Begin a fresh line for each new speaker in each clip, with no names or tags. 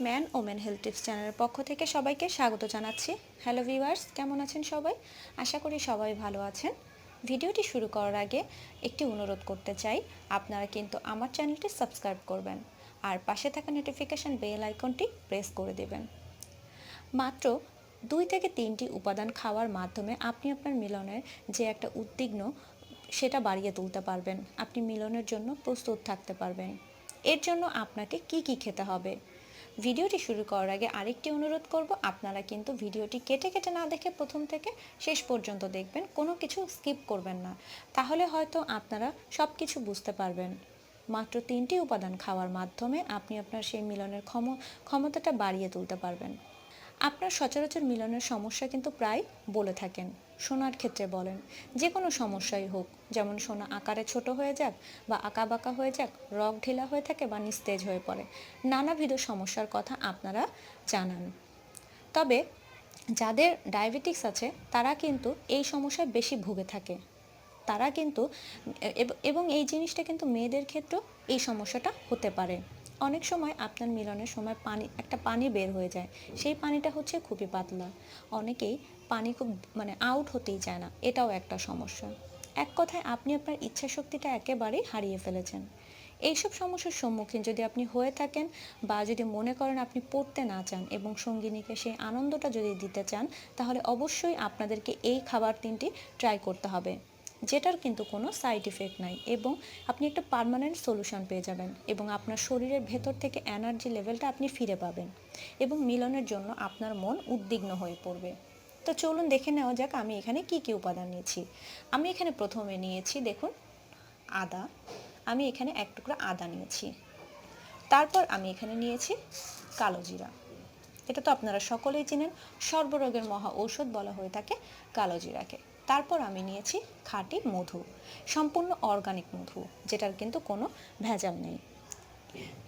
Man women health tips চ্যানেলের পক্ষ থেকে সবাইকে স্বাগত জানাচ্ছি। হ্যালো ভিউয়ার্স, কেমন আছেন সবাই? আশা করি সবাই ভালো আছেন। ভিডিওটি শুরু করার আগে একটি অনুরোধ করতে চাই, আপনারা কিন্তু আমার চ্যানেলটি সাবস্ক্রাইব করবেন আর পাশে থাকা নোটিফিকেশান বেল আইকনটি প্রেস করে দেবেন। মাত্র 2 থেকে 3টি উপাদান খাওয়ার মাধ্যমে আপনি আপনার মিলনের যে একটা উদ্বিগ্ন সেটা বাড়িয়ে তুলতে পারবেন। আপনি মিলনের জন্য প্রস্তুত থাকতে পারবেন। এর জন্য আপনাকে কি কি খেতে হবে? ভিডিওটি শুরু করার আগে আরেকটি অনুরোধ করব, আপনারা কিন্তু ভিডিওটি কেটে কেটে না দেখে প্রথম থেকে শেষ পর্যন্ত দেখবেন, কোনো কিছু স্কিপ করবেন না। তাহলে হয়তো আপনারা সব কিছু বুঝতে পারবেন। মাত্র 3টি উপাদান খাওয়ার মাধ্যমে আপনি আপনার সেই মিলনের ক্ষমতাটা বাড়িয়ে তুলতে পারবেন। আপনার সচরাচর মিলনের সমস্যা কিন্তু প্রায় বলে থাকেন। সোনার ক্ষেত্রে বলেন, যে কোনো সমস্যাই হোক, যেমন সোনা আকারে ছোট হয়ে যাক বা আঁকাবাঁকা হয়ে যাক, রগ ঢিলা হয়ে থাকে বা নিস্তেজ হয়ে পড়ে, নানাবিধ সমস্যার কথা আপনারা জানান। তবে যাদের ডায়াবেটিক্স আছে তারা কিন্তু এই সমস্যায় বেশি ভুগে থাকে। তারা কিন্তু এবং এই জিনিসটা কিন্তু মেয়েদের ক্ষেত্রেও এই সমস্যাটা হতে পারে। অনেক সময় আপনার মিলনের সময় একটা পানি বের হয়ে যায়, সেই পানিটা হচ্ছে খুবই পাতলা। অনেকেই পানি খুব আউট হতেই চায় না, এটাও একটা সমস্যা। এক কথায় আপনি আপনার ইচ্ছা শক্তিটা একেবারেই হারিয়ে ফেলেছেন। এইসব সমস্যার সম্মুখীন যদি আপনি হয়ে থাকেন বা যদি মনে করেন আপনি পড়তে না চান এবং সঙ্গিনীকে সেই আনন্দটা যদি দিতে চান, তাহলে অবশ্যই আপনাদেরকে এই খাবার 3টি ট্রাই করতে হবে, যেটার কিন্তু কোনো সাইড ইফেক্ট নাই এবং আপনি একটা পার্মানেন্ট সলিউশন পেয়ে যাবেন এবং আপনার শরীরের ভেতর থেকে এনার্জি লেভেলটা আপনি ফিরে পাবেন এবং মিলনের জন্য আপনার মন উদ্বিগ্ন হয়ে পড়বে। তো চলুন দেখে নেওয়া যাক আমি এখানে কি কি উপাদান নিয়েছি। আমি এখানে প্রথমে নিয়েছি, দেখুন, আদা। আমি এখানে 1 টুকরা আদা নিয়েছি। তারপর আমি এখানে নিয়েছি কালো জিরা। এটা তো আপনারা সকলেই চেনেন, সর্বরোগের মহা ঔষধ বলা হয়ে থাকে কালো জিরাকে। তারপর আমি নিয়েছি খাঁটি মধু, সম্পূর্ণ অর্গানিক মধু, যেটার কিন্তু কোনো ভেজাল নেই।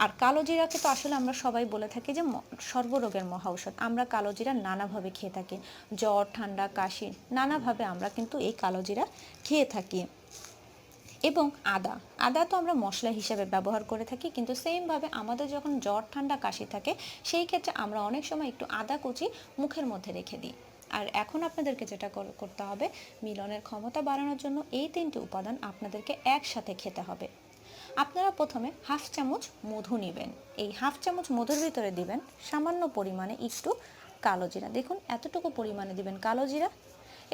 আর কালো জিরাকে তো আসলে আমরা সবাই বলে থাকি যে সর্বরোগের মহা ঔষধ। আমরা কালো জিরা নানাভাবে খেয়ে থাকি, জ্বর, ঠান্ডা, কাশি, নানাভাবে আমরা কিন্তু এই কালো জিরা খেয়ে থাকি। এবং আদা তো আমরা মশলা হিসেবে ব্যবহার করে থাকি, কিন্তু সেমভাবে আমাদের যখন জ্বর, ঠান্ডা, কাশি থাকে সেই ক্ষেত্রে আমরা অনেক সময় একটু আদা কুচি মুখের মধ্যে রেখে দিই। আর এখন আপনাদেরকে যেটা করতে হবে, মিলনের ক্ষমতা বাড়ানোর জন্য এই 3টি উপাদান আপনাদেরকে একসাথে খেতে হবে। আপনারা প্রথমে হাফ চামচ মধু নেবেন। এই হাফ চামচ মধুর ভিতরে দিবেন সামান্য পরিমাণে একটু কালো জিরা। দেখুন, এতটুকু পরিমাণে দিবেন কালো জিরা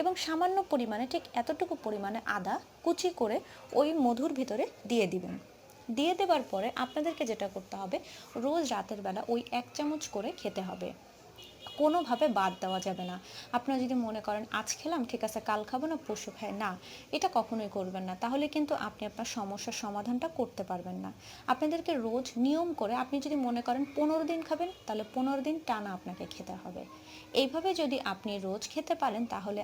এবং সামান্য পরিমাণে, ঠিক এতটুকু পরিমাণে আদা কুচি করে ওই মধুর ভিতরে দিয়ে দিবেন। দিয়ে দেওয়ার পরে আপনাদেরকে যেটা করতে হবে, রোজ রাতের বেলা ওই 1 চামচ করে খেতে হবে, কোনোভাবে বাদ দেওয়া যাবে না। আপনারা যদি মনে করেন আজ খেলাম, ঠিক আছে, কাল খাবো না, পরশু খাই না, এটা কখনোই করবেন না। তাহলে কিন্তু আপনি আপনার সমস্যার সমাধানটা করতে পারবেন না। আপনাদেরকে রোজ নিয়ম করে, আপনি যদি মনে করেন 15 দিন খাবেন, তাহলে 15 দিন টানা আপনাকে খেতে হবে। এইভাবে যদি আপনি রোজ খেতে পারেন, তাহলে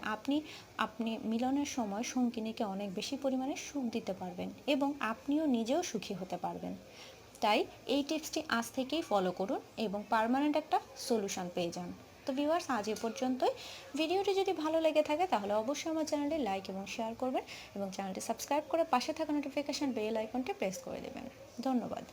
আপনি মিলনের সময় সঙ্গিনীকে অনেক বেশি পরিমাণে সুখ দিতে পারবেন এবং আপনিও নিজেও সুখী হতে পারবেন। তাই এই টিপসটি আজ থেকেই ফলো করুন এবং পার্মানেন্ট একটা সলিউশন পেয়ে যান। তো ভিউয়ার্স, আজ এ পর্যন্তই। ভিডিওটি যদি ভালো লেগে থাকে তাহলে অবশ্যই আমার চ্যানেলটি লাইক এবং শেয়ার করবেন এবং চ্যানেলটি সাবস্ক্রাইব করে পাশে থাকা নোটিফিকেশান বেল আইকনটি প্রেস করে দেবেন। ধন্যবাদ।